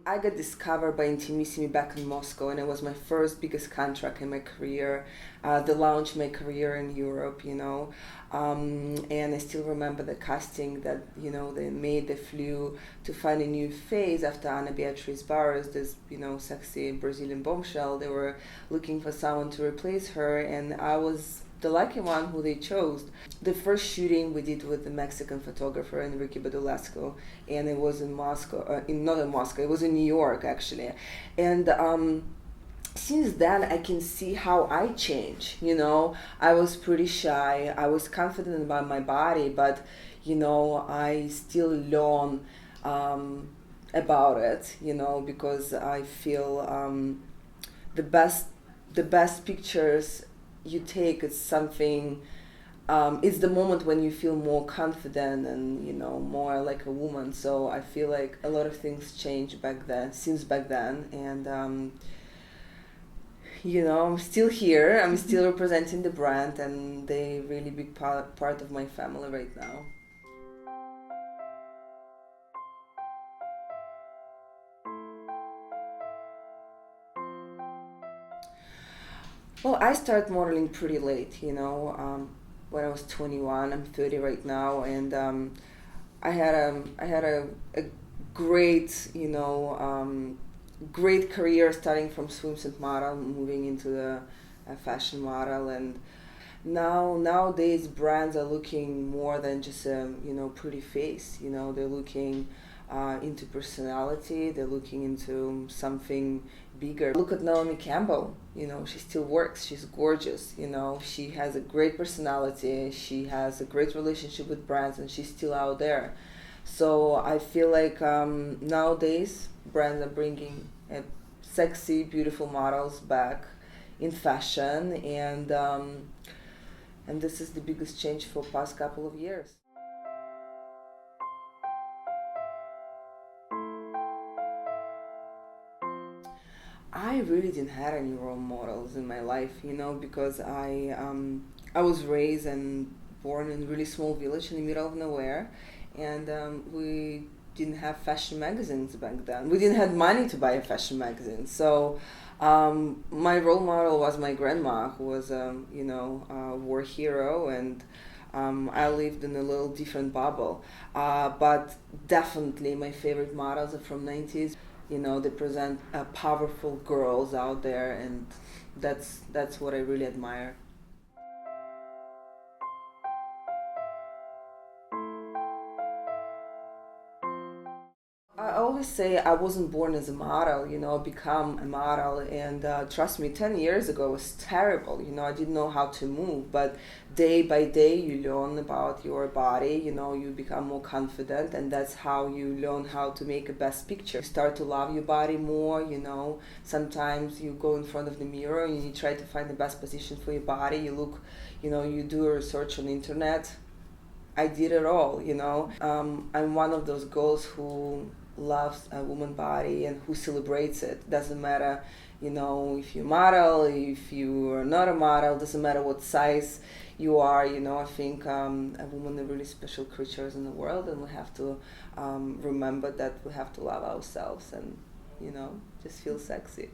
I got discovered by Intimissimi back in Moscow, and it was my first biggest contract in my career, the launch my career in Europe, and I still remember the casting that, they flew to find a new face after Ana Beatriz Barros, this, sexy Brazilian bombshell. They were looking for someone to replace her, and I was the lucky one who they chose. The first shooting we did with the Mexican photographer Enrique Badulesco, and it was in Moscow, not in Moscow, it was in New York actually. And since then I can see how I changed. I was pretty shy, I was confident about my body, but I still learn about it, because I feel the best pictures you take is something, it's the moment when you feel more confident and more like a woman. So I feel like a lot of things changed since back then, and I'm still here, I'm still representing the brand, and they're really big part of my family right now. Well, I started modeling pretty late, when I was 21. I'm 30 right now, and I had a great, great career starting from swimsuit model, moving into the fashion model, and nowadays brands are looking more than just a pretty face. They're looking into personality. They're looking into something bigger. Look at Naomi Campbell. She still works. She's gorgeous. She has a great personality. She has a great relationship with brands, and she's still out there. So I feel like nowadays brands are bringing sexy, beautiful models back in fashion, and this is the biggest change for past couple of years. I really didn't have any role models in my life, because I was raised and born in a really small village in the middle of nowhere, and we didn't have fashion magazines back then. We didn't have money to buy a fashion magazine, so my role model was my grandma, who was a war hero, and I lived in a little different bubble. But definitely my favorite models are from 90s. They present powerful girls out there, and that's what I really admire. I always say I wasn't born as a model, become a model, and trust me, 10 years ago was terrible. I didn't know how to move, but day by day you learn about your body, you become more confident, and that's how you learn how to make a best picture. You start to love your body more, sometimes you go in front of the mirror and you try to find the best position for your body. You look, you do a research on the internet. I did it all, I'm one of those girls who loves a woman body and who celebrates it. Doesn't matter, if you model, if you are not a model, doesn't matter what size you are. I think a woman are really special creatures in the world, and we have to remember that we have to love ourselves and, just feel sexy.